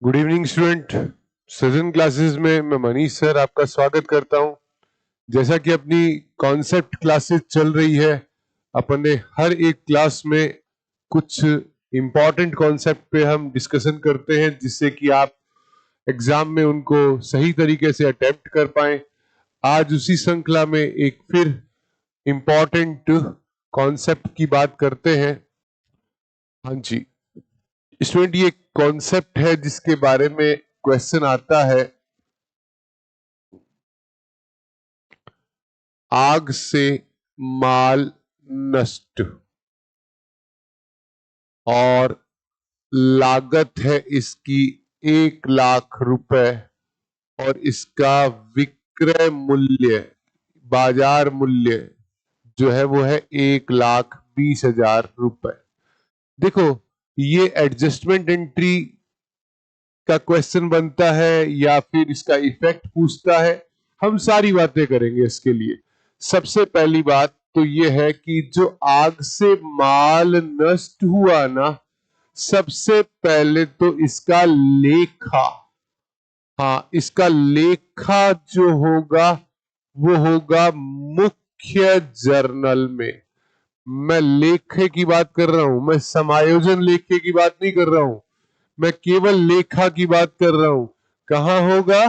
Good evening student. Sajan classes में मैं Manish sir आपका स्वागत करता हूं। जैसा कि अपनी कॉन्सेप्ट क्लासेस चल रही है, अपन ने हर एक क्लास में कुछ इम्पोर्टेंट कॉन्सेप्ट पे हम डिस्कशन करते हैं जिससे कि आप एग्जाम में उनको सही तरीके से अटेम्प्ट कर पाएं। आज उसी श्रृंखला में एक फिर इम्पोर्टेंट कॉन्सेप्ट की बात करते हैं। हाँ जी स्टूडेंट, ये कॉन्सेप्ट है जिसके बारे में क्वेश्चन आता है, आग से माल नष्ट और लागत है इसकी 1 लाख रुपए और इसका विक्रय मूल्य, बाजार मूल्य जो है वो है 1,20,000 रुपए। देखो, ये एडजस्टमेंट एंट्री का क्वेश्चन बनता है या फिर इसका इफेक्ट पूछता है, हम सारी बातें करेंगे इसके लिए। सबसे पहली बात तो ये है कि जो आग से माल नष्ट हुआ ना, सबसे पहले तो इसका लेखा, हाँ इसका लेखा जो होगा वो होगा मुख्य जर्नल में। मैं लेखे की बात कर रहा हूं, मैं समायोजन लेखे की बात नहीं कर रहा हूं, मैं केवल लेखा की बात कर रहा हूं। कहां होगा?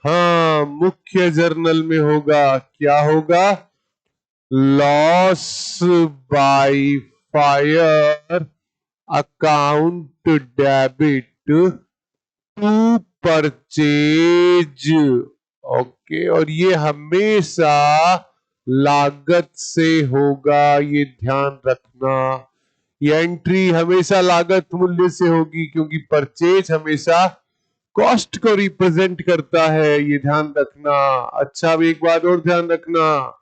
हाँ, मुख्य जर्नल में होगा। क्या होगा? Loss by fire account debit to purchase. Okay, और ये हमेशा लागत से होगा, ये ध्यान रखना। ये एंट्री हमेशा लागत मूल्य से होगी क्योंकि परचेज हमेशा कॉस्ट को रिप्रेजेंट करता है, ये ध्यान रखना। अच्छा, अब एक बात और ध्यान रखना,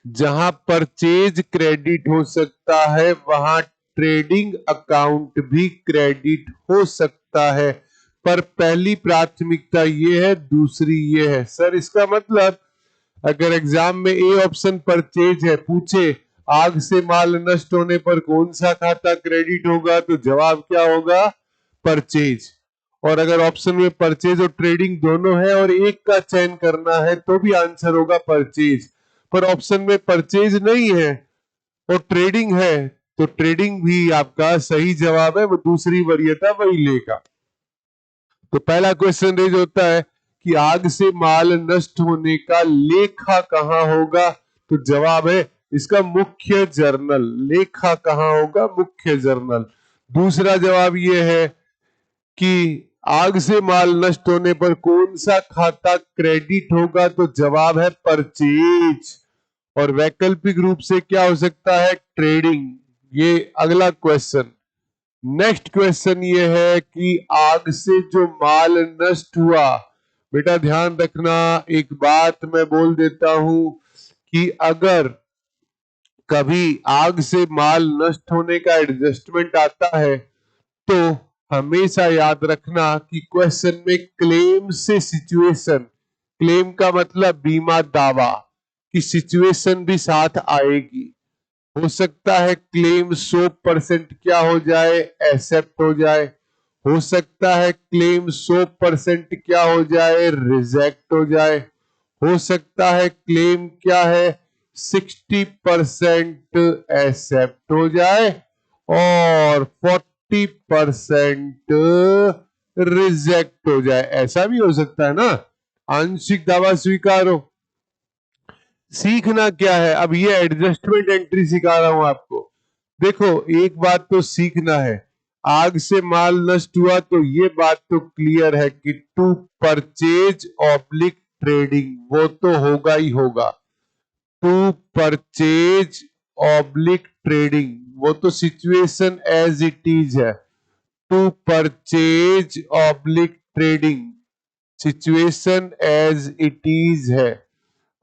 जहां परचेज क्रेडिट हो सकता है वहां ट्रेडिंग अकाउंट भी क्रेडिट हो सकता है, पर पहली प्राथमिकता ये है, दूसरी ये है। सर इसका मतलब अगर एग्जाम में ए ऑप्शन परचेज है, पूछे आग से माल नष्ट होने पर कौन सा खाता क्रेडिट होगा, तो जवाब क्या होगा? परचेज। और अगर ऑप्शन में परचेज और ट्रेडिंग दोनों है और एक का चयन करना है तो भी आंसर होगा परचेज। पर ऑप्शन में परचेज नहीं है और ट्रेडिंग है, तो ट्रेडिंग भी आपका सही जवाब है, वो दूसरी वरीयता वही लेगा। तो पहला क्वेश्चन रेज होता है कि आग से माल नष्ट होने का लेखा कहां होगा, तो जवाब है इसका मुख्य जर्नल। लेखा कहां होगा? मुख्य जर्नल। दूसरा जवाब यह है कि आग से माल नष्ट होने पर कौन सा खाता क्रेडिट होगा, तो जवाब है परचेज। और वैकल्पिक रूप से क्या हो सकता है? ट्रेडिंग। ये अगला क्वेश्चन। नेक्स्ट क्वेश्चन ये है कि आग से जो माल नष्ट हुआ, बेटा ध्यान रखना, एक बात मैं बोल देता हूं कि अगर कभी आग से माल नष्ट होने का एडजस्टमेंट आता है तो हमेशा याद रखना कि क्वेश्चन में क्लेम से सिचुएशन, क्लेम का मतलब बीमा दावा, की सिचुएशन भी साथ आएगी। हो सकता है क्लेम 100% क्या हो जाए? एक्सेप्ट हो जाए। हो सकता है क्लेम 100% क्या हो जाए? रिजेक्ट हो जाए। हो सकता है क्लेम क्या है? 60% एक्सेप्ट हो जाए और 40% रिजेक्ट हो जाए। ऐसा भी हो सकता है ना, आंशिक दावा स्वीकार हो। सीखना क्या है? अब ये एडजस्टमेंट एंट्री सिखा रहा हूं आपको। देखो, एक बात तो सीखना है, आग से माल नष्ट हुआ तो ये बात तो क्लियर है कि टू परचेज ऑब्लिक ट्रेडिंग, वो तो होगा ही होगा। टू परचेज ऑब्लिक ट्रेडिंग, वो तो सिचुएशन एज इट इज है। To purchase oblique trading, situation as it is है।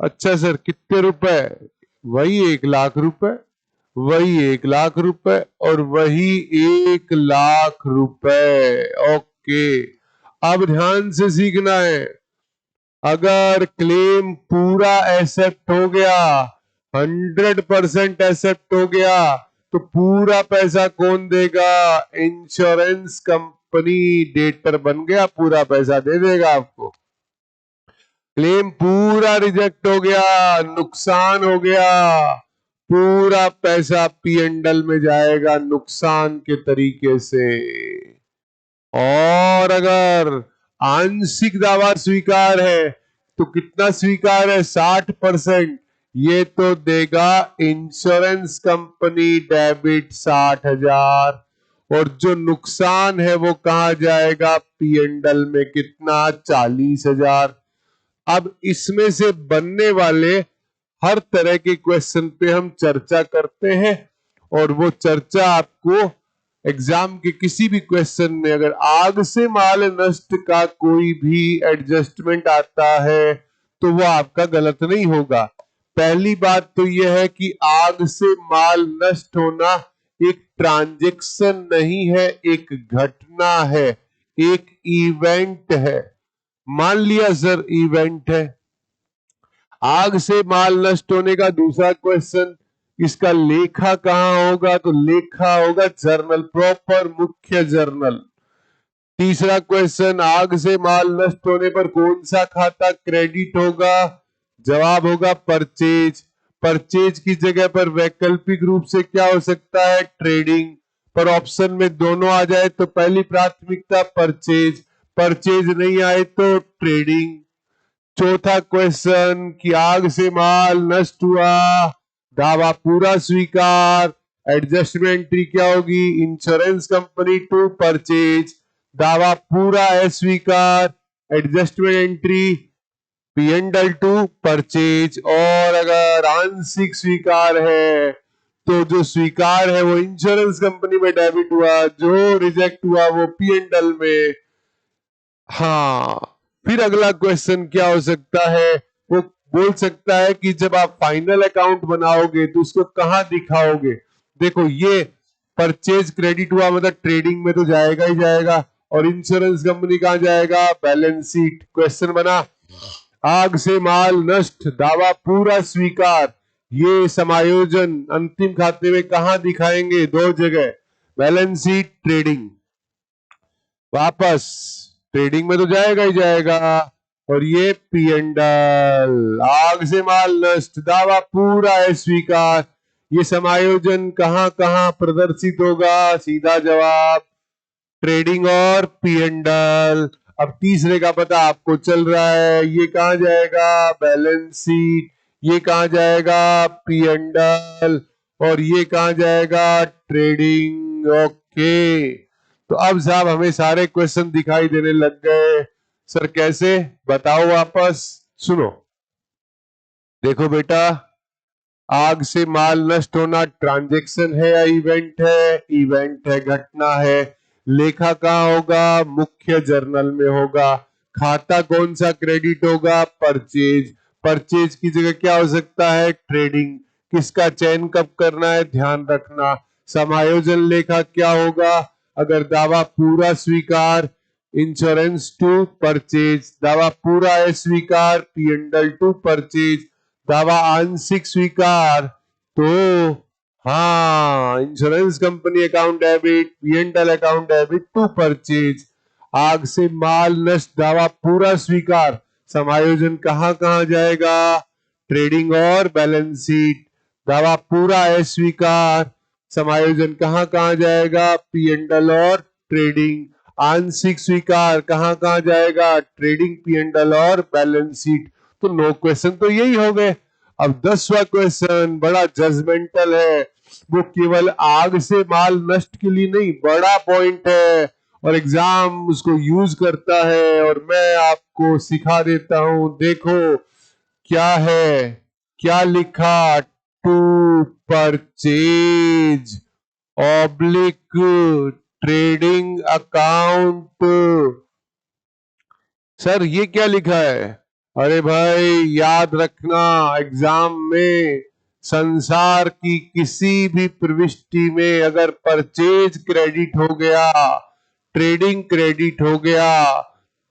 अच्छा सर, कितने रुपए? वही 1 लाख रुपए, वही 1 लाख रुपए और वही 1 लाख रुपए। ओके, अब ध्यान से सीखना है। अगर क्लेम पूरा एक्सेप्ट हो गया, 100% एक्सेप्ट हो गया, तो पूरा पैसा कौन देगा? इंश्योरेंस कंपनी कंपनी डेटर बन गया, पूरा पैसा दे देगा आपको। क्लेम पूरा रिजेक्ट हो गया, नुकसान हो गया, पूरा पैसा P&L में जाएगा नुकसान के तरीके से। और अगर आंशिक दावा स्वीकार है तो कितना स्वीकार है? 60%। ये तो देगा इंश्योरेंस कंपनी डेबिट 60,000, और जो नुकसान है वो कहा जाएगा? P&L में कितना? 40,000। अब इसमें से बनने वाले हर तरह के क्वेश्चन पे हम चर्चा करते हैं, और वो चर्चा आपको एग्जाम के किसी भी क्वेश्चन में अगर आग से माल नष्ट का कोई भी एडजस्टमेंट आता है तो वो आपका गलत नहीं होगा। पहली बात तो यह है कि आग से माल नष्ट होना एक ट्रांजैक्शन नहीं है, एक घटना है, एक इवेंट है। मान लिया सर इवेंट है, आग से माल नष्ट होने का दूसरा क्वेश्चन, इसका लेखा कहां होगा? तो लेखा होगा जर्नल, प्रॉपर मुख्य जर्नल। तीसरा क्वेश्चन, आग से माल नष्ट होने पर कौन सा खाता क्रेडिट होगा? जवाब होगा परचेज। परचेज की जगह पर वैकल्पिक रूप से क्या हो सकता है? ट्रेडिंग। पर ऑप्शन में दोनों आ जाए तो पहली प्राथमिकता परचेज, परचेज नहीं आए तो ट्रेडिंग। चौथा क्वेश्चन कि आग से माल नष्ट हुआ, दावा पूरा स्वीकार, एडजस्टमेंट एंट्री क्या होगी? इंश्योरेंस कंपनी टू परचेज, दावा पूरा अस्वीकार, adjustment entry P&L to purchase. और अगर आंशिक स्वीकार है तो जो स्वीकार है वो इंश्योरेंस कंपनी में डेबिट हुआ, जो रिजेक्ट हुआ वो P&L में। हाँ, फिर अगला क्वेश्चन क्या हो सकता है? वो बोल सकता है कि जब आप फाइनल अकाउंट बनाओगे तो उसको कहां दिखाओगे? देखो, ये परचेज क्रेडिट हुआ मतलब ट्रेडिंग में तो जाएगा ही जाएगा, और इंश्योरेंस कंपनी कहां जाएगा? Balance sheet. क्वेश्चन बना, आग से माल नष्ट, दावा पूरा स्वीकार, ये समायोजन अंतिम खाते में कहां दिखाएंगे? दो जगह, बैलेंस शीट, ट्रेडिंग। वापस ट्रेडिंग में तो जाएगा ही जाएगा, और ये P&L, आग से माल नष्ट, दावा पूरा है स्वीकार, ये समायोजन कहां कहां प्रदर्शित होगा? सीधा जवाब ट्रेडिंग और P&L। अब तीसरे का पता आपको चल रहा है, ये कहां जाएगा? Balance sheet. ये कहां जाएगा? P&L। और ये कहां जाएगा? ट्रेडिंग। ओके, तो अब साहब हमें सारे क्वेश्चन दिखाई देने लग गए। सर कैसे? बताओ वापस। सुनो, देखो बेटा, आग से माल नष्ट होना ट्रांजैक्शन है या इवेंट है? इवेंट है, घटना है। लेखा कहां होगा? मुख्य जर्नल में होगा। खाता कौन सा क्रेडिट होगा? परचेज। परचेज की जगह क्या हो सकता है? ट्रेडिंग। किसका चयन कब करना है? ध्यान रखना। समायोजन लेखा क्या होगा? अगर दावा पूरा स्वीकार, इंश्योरेंस टू परचेज, दावा है स्वीकार, P&L टू परचेज, दावा आंशिक स्वीकार तो हाँ, insurance company account debit, P&L account debit to purchase. आग से माल नष्ट, दावा पूरा स्वीकार, समायोजन कहां कहां जाएगा? ट्रेडिंग और बैलेंस शीट। दावा पूरा है स्वीकार, समायोजन कहां कहां जाएगा? P&L और ट्रेडिंग। आंशिक स्वीकार कहां कहां जाएगा? ट्रेडिंग, P&L और बैलेंस शीट। तो 9 क्वेश्चन तो यही हो गए। अब 10वां क्वेश्चन बड़ा जजमेंटल है, वो केवल आग से माल नष्ट के लिए नहीं, बड़ा पॉइंट है और एग्जाम उसको यूज करता है, और मैं आपको सिखा देता हूं। देखो क्या है, क्या लिखा? To purchase oblique trading account. Sir ये क्या लिखा है? अरे भाई याद रखना, एग्जाम में संसार की किसी भी प्रविष्टि में अगर परचेज क्रेडिट हो गया, ट्रेडिंग क्रेडिट हो गया,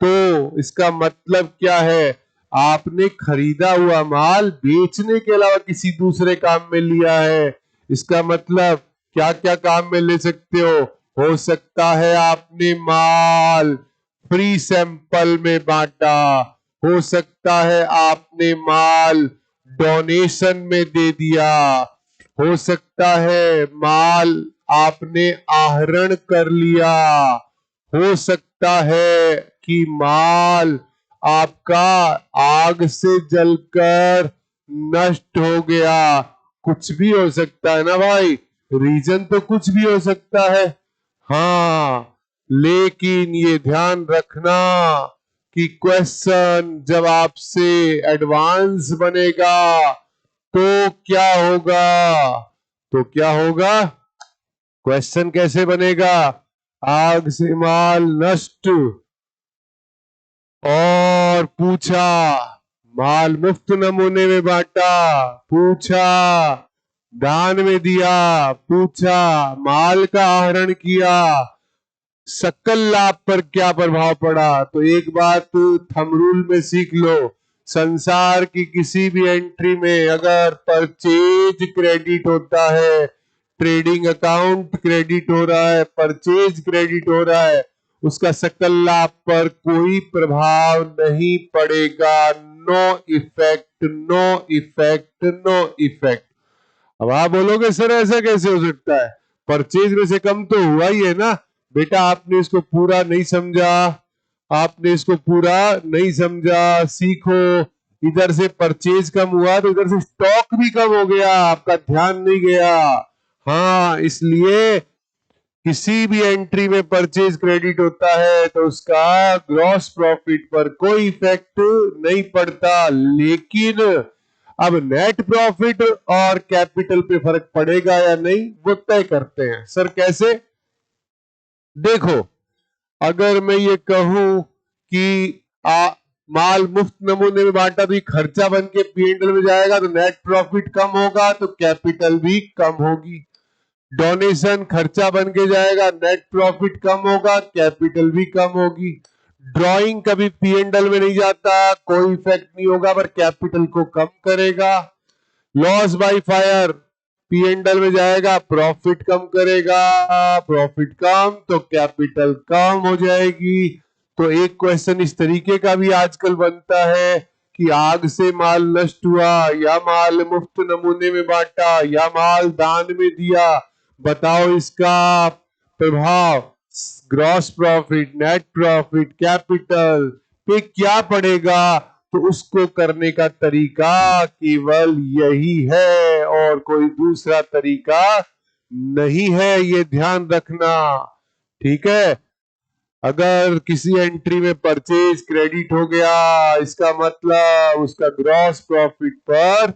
तो इसका मतलब क्या है? आपने खरीदा हुआ माल बेचने के अलावा किसी दूसरे काम में लिया है। इसका मतलब क्या क्या काम में ले सकते हो? हो सकता है आपने माल फ्री सैंपल में बांटा, हो सकता है आपने माल डोनेशन में दे दिया, हो सकता है माल आपने आहरण कर लिया, हो सकता है कि माल आपका आग से जलकर नष्ट हो गया। कुछ भी हो सकता है ना भाई, रीजन तो कुछ भी हो सकता है। हाँ, लेकिन ये ध्यान रखना कि क्वेश्चन जब आपसे एडवांस बनेगा तो क्या होगा, तो क्या होगा, क्वेश्चन कैसे बनेगा, आग से माल नष्ट और पूछा, माल मुफ्त नमूने में बांटा, पूछा दान में दिया, पूछा माल का आहरण किया, सकल लाभ पर क्या प्रभाव पड़ा। तो एक बात थंब रूल में सीख लो, संसार की किसी भी एंट्री में अगर परचेज क्रेडिट होता है, ट्रेडिंग अकाउंट क्रेडिट हो रहा है, परचेज क्रेडिट हो रहा है, उसका सकल लाभ पर कोई प्रभाव नहीं पड़ेगा। No effect, no effect, no effect. अब आप बोलोगे सर ऐसा कैसे हो सकता है, परचेज में से कम तो हुआ ही है ना। बेटा आपने इसको पूरा नहीं समझा, आपने इसको पूरा नहीं समझा, सीखो। इधर से परचेज कम हुआ तो इधर से स्टॉक भी कम हो गया, आपका ध्यान नहीं गया। हाँ, इसलिए किसी भी एंट्री में परचेज क्रेडिट होता है तो उसका ग्रॉस प्रॉफिट पर कोई इफेक्ट नहीं पड़ता, लेकिन अब नेट प्रॉफिट और कैपिटल पे फर्क पड़ेगा या नहीं वो तय करते हैं। सर कैसे, देखो अगर मैं ये कहूं कि माल मुफ्त नमूने में बांटा तो ये खर्चा बन के पीएनएल में जाएगा तो नेट प्रॉफिट कम होगा तो कैपिटल भी कम होगी। डोनेशन खर्चा बन के जाएगा, नेट प्रॉफिट कम होगा, कैपिटल भी कम होगी। ड्राइंग कभी पीएनएल में नहीं जाता, कोई इफेक्ट नहीं होगा पर कैपिटल को कम करेगा। लॉस बाय फायर पीएनएल में जाएगा, प्रॉफिट कम करेगा, प्रॉफिट कम तो कैपिटल कम हो जाएगी। तो एक क्वेश्चन इस तरीके का भी आजकल बनता है कि आग से माल नष्ट हुआ या माल मुफ्त नमूने में बांटा या माल दान में दिया, बताओ इसका प्रभाव gross profit, net profit, capital पे क्या पड़ेगा। तो उसको करने का तरीका केवल यही है और कोई दूसरा तरीका नहीं है, ये ध्यान रखना। ठीक है, अगर किसी एंट्री में परचेज क्रेडिट हो गया इसका मतलब उसका ग्रॉस प्रॉफिट पर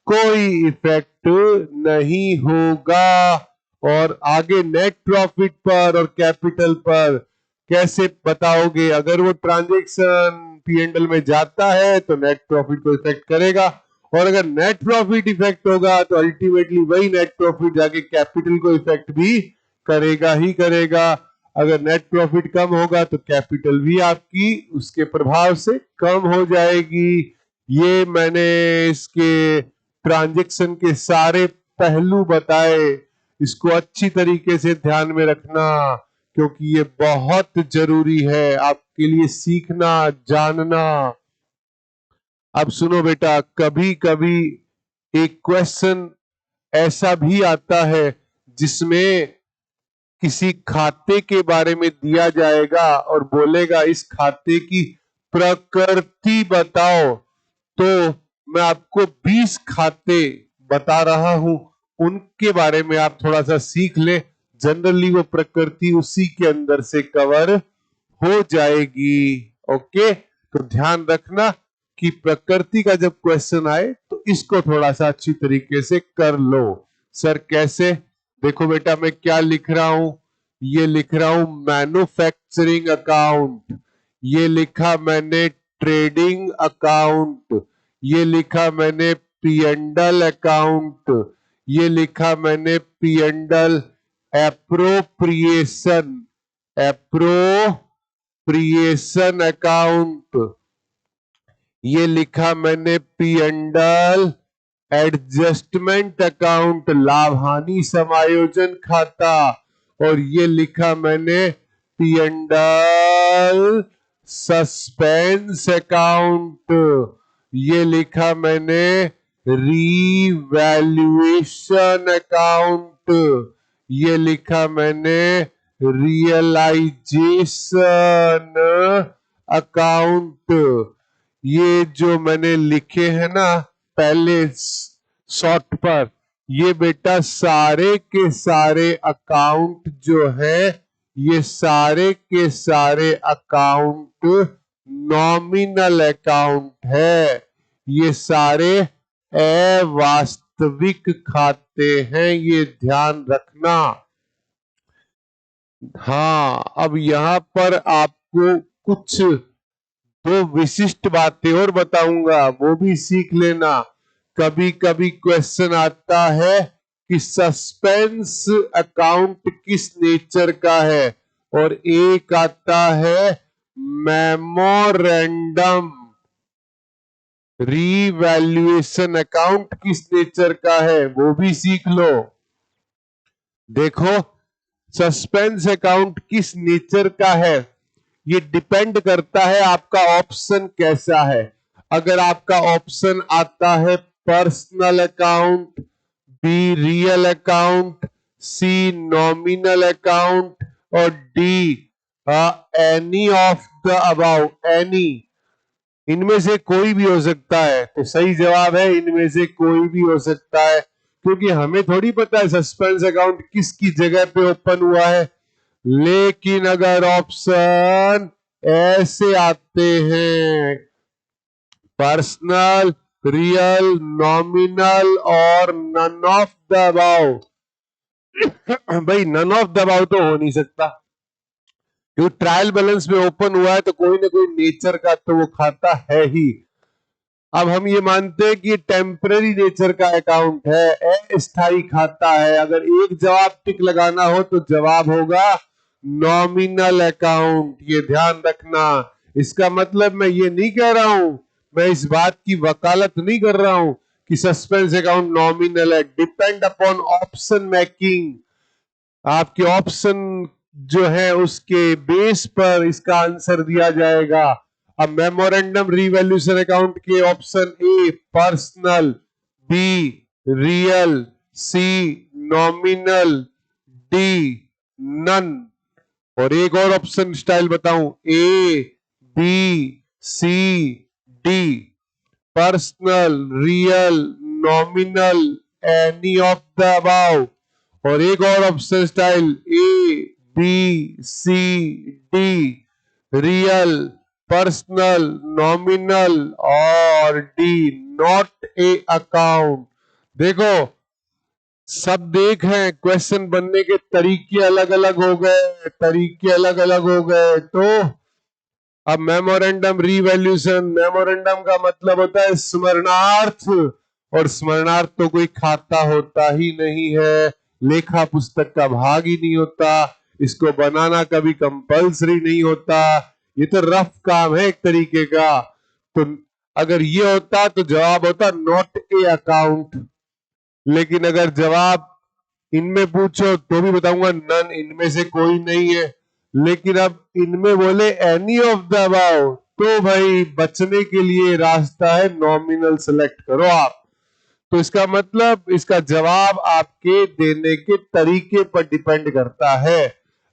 कोई इफेक्ट नहीं होगा। और आगे नेट प्रॉफिट पर और कैपिटल पर कैसे बताओगे, अगर वो ट्रांजैक्शन पीएनएल में जाता है तो नेट प्रॉफिट को इफेक्ट करेगा, और अगर नेट प्रॉफिट इफेक्ट होगा तो अल्टीमेटली वही नेट प्रॉफिट जाके कैपिटल को इफेक्ट भी करेगा ही करेगा। अगर नेट प्रॉफिट कम होगा तो कैपिटल भी आपकी उसके प्रभाव से कम हो जाएगी। ये मैंने इसके ट्रांजैक्शन के सारे पहलू बताए, इसको अच्छी तरीके से ध्यान में रखना क्योंकि ये बहुत जरूरी है आपके लिए सीखना जानना। अब सुनो बेटा, कभी कभी एक क्वेश्चन ऐसा भी आता है जिसमें किसी खाते के बारे में दिया जाएगा और बोलेगा इस खाते की प्रकृति बताओ। तो मैं आपको 20 खाते बता रहा हूं, उनके बारे में आप थोड़ा सा सीख ले, जनरली वो प्रकृति उसी के अंदर से कवर हो जाएगी। ओके, तो ध्यान रखना कि प्रकृति का जब क्वेश्चन आए तो इसको थोड़ा सा अच्छी तरीके से कर लो। सर कैसे, देखो बेटा मैं क्या लिख रहा हूं, ये लिख रहा हूं मैन्युफैक्चरिंग अकाउंट, ये लिखा मैंने ट्रेडिंग अकाउंट, ये लिखा मैंने पीएनएल अकाउंट, ये लिखा मैंने पीएनएल एप्रोप्रिएशन, एप्रोप्रिएशन अकाउंट, ये लिखा मैंने पीएनएल एडजस्टमेंट अकाउंट, लाभ हानि समायोजन खाता, और ये लिखा मैंने P&L सस्पेंस अकाउंट, ये लिखा मैंने रीवैल्यूएशन अकाउंट, ये लिखा मैंने रियलाइजेशन अकाउंट। ये जो मैंने लिखे हैं ना पहले शॉर्ट पर, ये बेटा सारे के सारे अकाउंट जो है, ये सारे के सारे अकाउंट नॉमिनल अकाउंट है, ये सारे अवास्तविक खाते हैं, ये ध्यान रखना। हाँ, अब यहां पर आपको कुछ दो विशिष्ट बातें और बताऊंगा, वो भी सीख लेना। कभी कभी क्वेश्चन आता है कि सस्पेंस अकाउंट किस नेचर का है, और एक आता है मेमोरेंडम रीवैल्यूएशन अकाउंट किस नेचर का है, वो भी सीख लो। देखो, सस्पेंस अकाउंट किस नेचर का है, ये डिपेंड करता है आपका ऑप्शन कैसा है। अगर आपका ऑप्शन आता है personal account, B real account, C nominal account और D any of the above, any, इनमें से कोई भी हो सकता है, तो सही जवाब है इनमें से कोई भी हो सकता है, क्योंकि हमें थोड़ी पता है सस्पेंस अकाउंट किसकी जगह पे ओपन हुआ है। लेकिन अगर ऑप्शन ऐसे आते हैं पर्सनल, रियल, नॉमिनल और नन ऑफ द अबाउ, भाई नन ऑफ द अबाउ तो हो नहीं सकता, क्योंकि ट्रायल बैलेंस में ओपन हुआ है तो कोई ना कोई नेचर का तो वो खाता है ही। अब हम ये मानते हैं कि ये टेम्पररी नेचर का अकाउंट है, अस्थायी खाता है। अगर एक जवाब टिक लगाना हो तो जवाब होगा नॉमिनल अकाउंट, ये ध्यान रखना। इसका मतलब मैं ये नहीं कह रहा हूं, मैं इस बात की वकालत नहीं कर रहा हूं कि सस्पेंस अकाउंट नॉमिनल है। डिपेंड अपॉन ऑप्शन मेकिंग, आपके ऑप्शन जो है उसके बेस पर इसका आंसर दिया जाएगा। अब मेमोरेंडम रीवैल्यूएशन अकाउंट के option A personal, B real, C nominal, D none, और एक और ऑप्शन स्टाइल बताऊं, A B C D, personal, real, nominal, any of the above, और एक और option style A B C D, real, personal, nominal और D not a account. देखो, सब देख हैं, क्वेश्चन बनने के तरीके अलग अलग हो गए, तरीके अलग अलग हो गए। तो अब मेमोरेंडम रीवैल्यूएशन, मेमोरेंडम का मतलब होता है स्मरणार्थ, और स्मरणार्थ तो कोई खाता होता ही नहीं है, लेखा पुस्तक का भाग ही नहीं होता, इसको बनाना कभी कंपल्सरी नहीं होता, ये तो रफ काम है एक तरीके का। तो अगर ये होता तो जवाब होता नॉट ए अकाउंट, लेकिन अगर जवाब इनमें पूछो तो भी बताऊंगा नन, इनमें से कोई नहीं है। लेकिन अब इनमें बोले एनी ऑफ द अबाउ, तो भाई बचने के लिए रास्ता है नॉमिनल सेलेक्ट करो आप। तो इसका मतलब इसका जवाब आपके देने के तरीके पर डिपेंड करता है।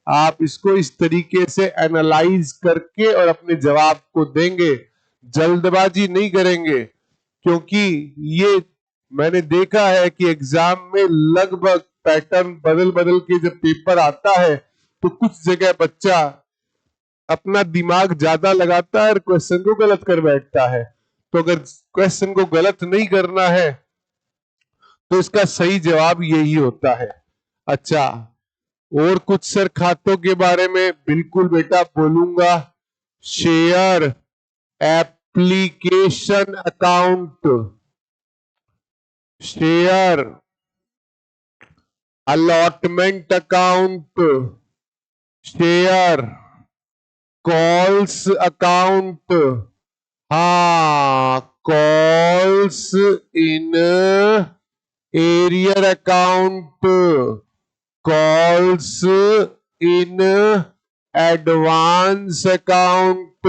आप इसको इस तरीके से एनालाइज करके और अपने जवाब को देंगे, जल्दबाजी नहीं करेंगे, क्योंकि ये मैंने देखा है कि एग्जाम में लगभग पैटर्न बदल बदल के जब पेपर आता है तो कुछ जगह बच्चा अपना दिमाग ज्यादा लगाता है और क्वेश्चन को गलत कर बैठता है। तो अगर क्वेश्चन को गलत नहीं करना है तो इसका सही जवाब यही होता है। अच्छा, और कुछ सर खातों के बारे में बिल्कुल बेटा बोलूंगा। Share application account, share allotment account, share calls account, हाँ calls in arrear account, calls in advance account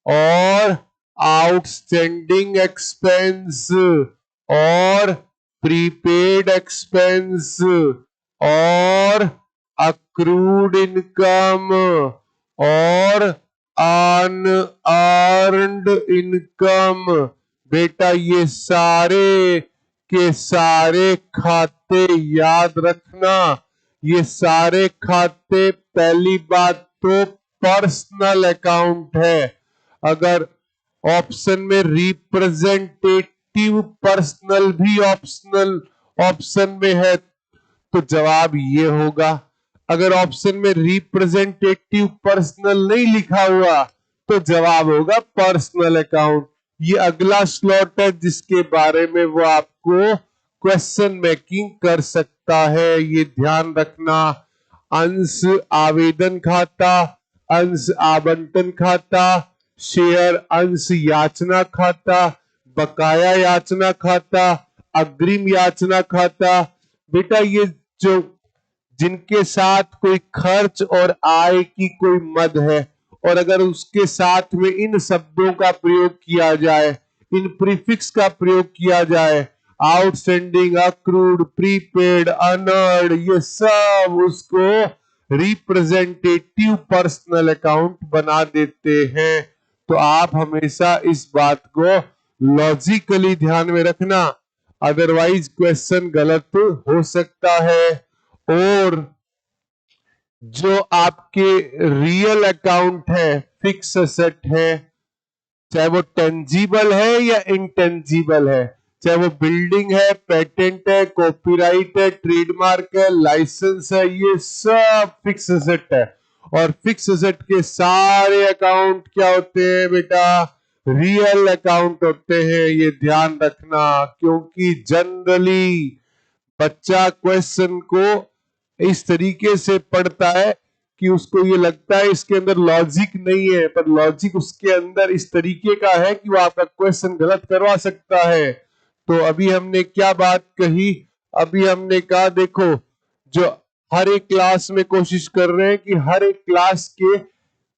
और आउटस्टैंडिंग एक्सपेंस और प्रीपेड एक्सपेंस और अक्रूड इनकम और अनअर्न्ड इनकम। बेटा ये सारे के सारे खाते याद रखना। ये सारे खाते पहली बात तो पर्सनल अकाउंट है। अगर ऑप्शन में रिप्रेजेंटेटिव पर्सनल भी ऑप्शन में है तो जवाब ये होगा। अगर ऑप्शन में रिप्रेजेंटेटिव पर्सनल नहीं लिखा हुआ तो जवाब होगा पर्सनल अकाउंट। ये अगला स्लॉट है जिसके बारे में वो आपको क्वेश्चन मेकिंग कर सकता है, ये ध्यान रखना। अंश आवेदन खाता, अंश आवंटन खाता, शेयर अंश याचना खाता, बकाया याचना खाता, अग्रिम याचना खाता। बेटा ये जो जिनके साथ कोई खर्च और आय की कोई मद है और अगर उसके साथ में इन शब्दों का प्रयोग किया जाए, इन प्रीफिक्स का प्रयोग किया जाए, आउटस्टैंडिंग, अक्रूड, प्रीपेड, अनअर्न्ड, ये सब उसको रिप्रेजेंटेटिव पर्सनल अकाउंट बना देते हैं। तो आप हमेशा इस बात को लॉजिकली ध्यान में रखना, अदरवाइज क्वेश्चन गलत हो सकता है। और जो आपके रियल अकाउंट है, फिक्स एसेट है, चाहे वो टेंजिबल है या इनटेंजिबल है, चाहे वो बिल्डिंग है, पेटेंट है, कॉपीराइट है, ट्रेडमार्क है, लाइसेंस है, ये सब फिक्स एसेट है। और फिक्स एसेट के सारे अकाउंट क्या होते हैं बेटा? रियल अकाउंट होते हैं, ये ध्यान रखना। क्योंकि जनरली बच्चा क्वेश्चन को इस तरीके से पढ़ता है कि उसको ये लगता है इसके अंदर लॉजिक नहीं है, पर लॉजिक उसके अंदर इस तरीके का है कि वो आपका क्वेश्चन गलत करवा सकता है। तो अभी हमने क्या बात कही? अभी हमने कहा देखो, जो हर एक क्लास में कोशिश कर रहे हैं कि हर एक क्लास के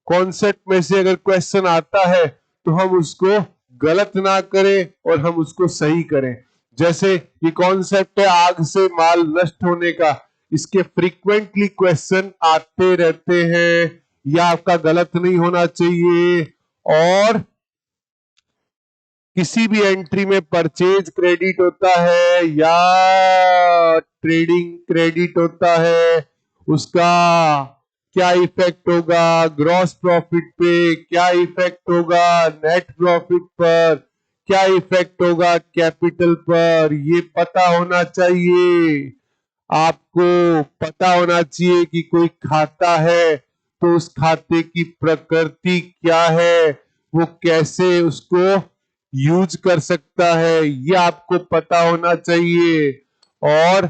कॉन्सेप्ट में से अगर क्वेश्चन आता है तो हम उसको गलत ना करें और हम उसको सही करें। जैसे ये कॉन्सेप्ट है आग से माल नष्ट होने का, इसके फ्रीक्वेंटली क्वेश्चन आते रहते हैं, या आपका गलत नहीं होना चाहिए। और किसी भी एंट्री में परचेज क्रेडिट होता है या ट्रेडिंग क्रेडिट होता है, उसका क्या इफेक्ट होगा ग्रॉस प्रॉफिट पे, क्या इफेक्ट होगा नेट प्रॉफिट पर, क्या इफेक्ट होगा कैपिटल पर, ये पता होना चाहिए। आपको पता होना चाहिए कि कोई खाता है तो उस खाते की प्रकृति क्या है, वो कैसे उसको यूज कर सकता है, ये आपको पता होना चाहिए। और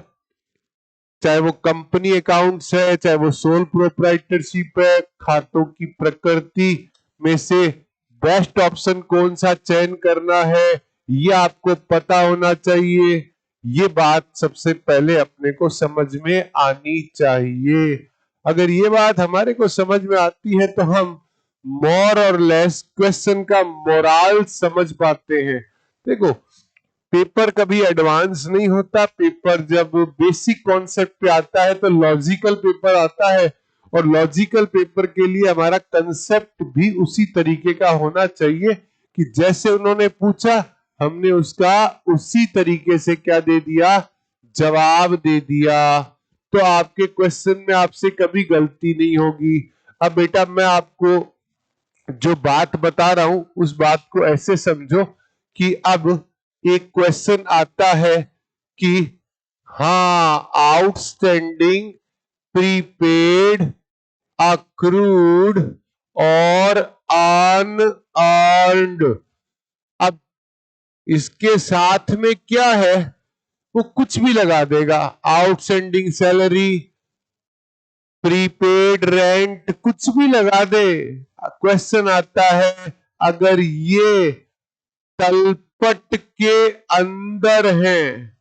चाहे वो कंपनी अकाउंट्स है, चाहे वो सोल प्रोप्राइटरशिप है, खातों की प्रकृति में से बेस्ट ऑप्शन कौन सा चयन करना है, ये आपको पता होना चाहिए। ये बात सबसे पहले अपने को समझ में आनी चाहिए। अगर ये बात हमारे को समझ में आती है तो हम मोर और लेस क्वेश्चन का मोरल समझ पाते हैं। देखो, पेपर कभी एडवांस नहीं होता। पेपर जब बेसिक कॉन्सेप्ट पे आता है तो लॉजिकल पेपर आता है, और लॉजिकल पेपर के लिए हमारा कंसेप्ट भी उसी तरीके का होना चाहिए कि जैसे उन्होंने पूछा हमने उसका उसी तरीके से क्या दे दिया, जवाब दे दिया। तो आपके क्वेश्चन में आपसे कभी गलती नहीं होगी। अब बेटा मैं आपको जो बात बता रहा हूं उस बात को ऐसे समझो कि अब एक क्वेश्चन आता है कि हाँ, आउटस्टैंडिंग, प्रीपेड, अक्रूड और अनअर्न्ड, अब इसके साथ में क्या है, वो कुछ भी लगा देगा। आउटस्टैंडिंग सैलरी, प्रीपेड रेंट, कुछ भी लगा दे। क्वेश्चन आता है अगर ये तलपट के अंदर है,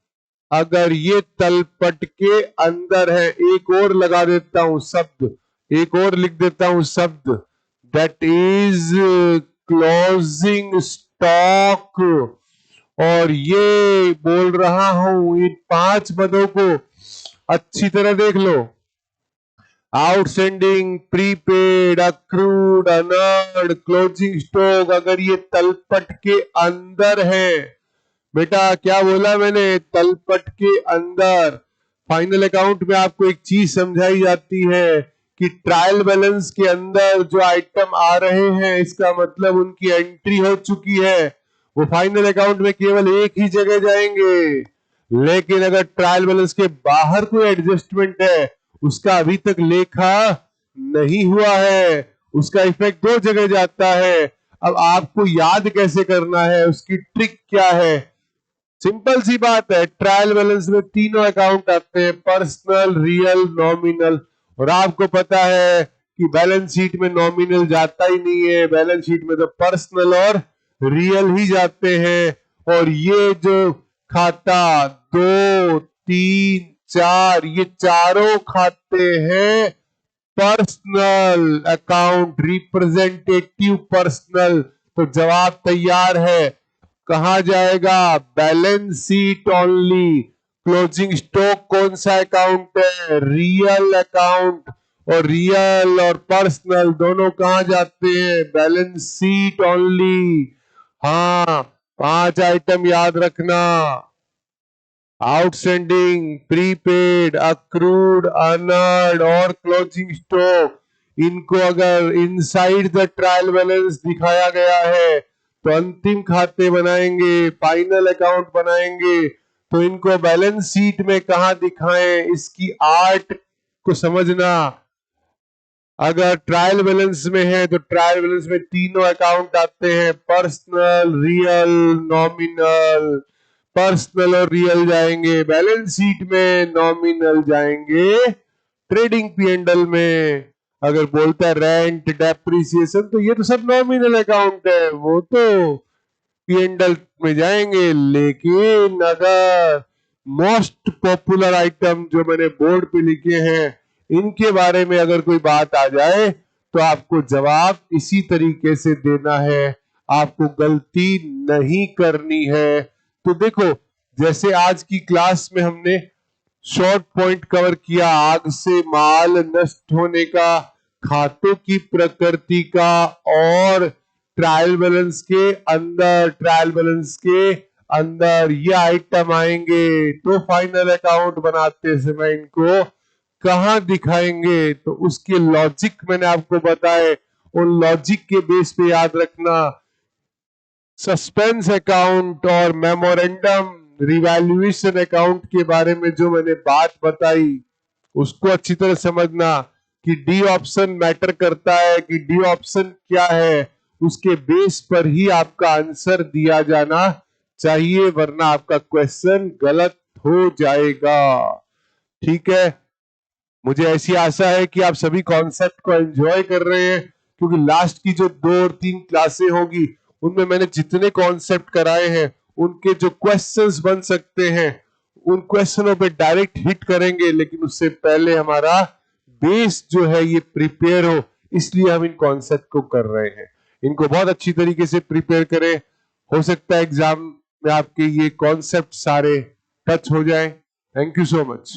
अगर ये तलपट के अंदर है, एक और लगा देता हूं शब्द, एक और लिख देता हूं शब्द, दैट इज क्लोजिंग स्टॉक। और ये बोल रहा हूं, इन 5 पदों को अच्छी तरह देख लो। Outstanding, prepaid, accrued, unearned, closing stock, अगर ये तलपट के अंदर है, बेटा क्या बोला मैंने, तलपट के अंदर। फाइनल अकाउंट में आपको एक चीज समझाई जाती है कि ट्रायल बैलेंस के अंदर जो आइटम आ रहे हैं, इसका मतलब उनकी एंट्री हो चुकी है, वो फाइनल अकाउंट में केवल एक ही जगह जाएंगे। लेकिन अगर ट्रायल बैलेंस के बाहर कोई एडजस्टमेंट है, उसका अभी तक लेखा नहीं हुआ है, उसका इफेक्ट 2 जगह जाता है। अब आपको याद कैसे करना है, उसकी ट्रिक क्या है? सिंपल सी बात है, ट्रायल बैलेंस में तीनों अकाउंट आते हैं, पर्सनल, रियल, नॉमिनल। और आपको पता है कि बैलेंस शीट में नॉमिनल जाता ही नहीं है, बैलेंस शीट में तो पर्सनल और रियल ही जाते हैं। और ये जो खाता 2, 3, 4, ये चारों खाते हैं पर्सनल अकाउंट, रिप्रेजेंटेटिव पर्सनल। तो जवाब तैयार है, कहा जाएगा balance sheet only. Closing stock कौन सा अकाउंट है? Real account. और रियल और पर्सनल दोनों कहा जाते हैं? Balance sheet only. हाँ, 5 आइटम याद रखना, आउटस्टैंडिंग, प्रीपेड, अक्रूड, अनर्ड और क्लोजिंग स्टॉक। इनको अगर इनसाइड द ट्रायल बैलेंस दिखाया गया है तो अंतिम खाते बनाएंगे, फाइनल अकाउंट बनाएंगे। तो इनको बैलेंस शीट में कहा दिखाएं, इसकी आर्ट को समझना। अगर ट्रायल बैलेंस में है तो ट्रायल बैलेंस में तीनों अकाउंट आते हैं, पर्सनल, रियल, नॉमिनल। पर्सनल और रियल जाएंगे बैलेंस शीट में, नॉमिनल जाएंगे ट्रेडिंग पी&एल में। अगर बोलता है रेंट, डेप्रिसिएशन, तो ये तो सब नॉमिनल अकाउंट है, वो तो पी&एल में जाएंगे। लेकिन अगर मोस्ट पॉपुलर आइटम जो मैंने बोर्ड पे लिखे हैं, इनके बारे में अगर कोई बात आ जाए तो आपको जवाब इसी तरीके से देना है, आपको गलती नहीं करनी है। तो देखो, जैसे आज की क्लास में हमने शॉर्ट पॉइंट कवर किया, आग से माल नष्ट होने का, खातों की प्रकृति का, और ट्रायल बैलेंस के अंदर, ट्रायल बैलेंस के अंदर ये आइटम आएंगे तो फाइनल अकाउंट बनाते समय इनको कहां दिखाएंगे, तो उसके लॉजिक मैंने आपको बताए। उन लॉजिक के बेस पे याद रखना, सस्पेंस अकाउंट और मेमोरेंडम रिवैल्यूएशन अकाउंट के बारे में जो मैंने बात बताई, उसको अच्छी तरह समझना कि डी ऑप्शन मैटर करता है, कि डी ऑप्शन क्या है, उसके बेस पर ही आपका आंसर दिया जाना चाहिए, वरना आपका क्वेश्चन गलत हो जाएगा। ठीक है, मुझे ऐसी आशा है कि आप सभी कॉन्सेप्ट को एंजॉय कर रहे हैं, क्योंकि लास्ट की जो 2 और 3 क्लासें होगी, उनमें मैंने जितने कॉन्सेप्ट कराए हैं, उनके जो क्वेश्चंस बन सकते हैं, उन क्वेश्चनों पे डायरेक्ट हिट करेंगे। लेकिन उससे पहले हमारा बेस जो है ये प्रिपेयर हो, इसलिए हम इन कॉन्सेप्ट को कर रहे हैं। इनको बहुत अच्छी तरीके से प्रिपेयर करें, हो सकता है एग्जाम में आपके ये कॉन्सेप्ट सारे टच हो जाए। Thank you so much.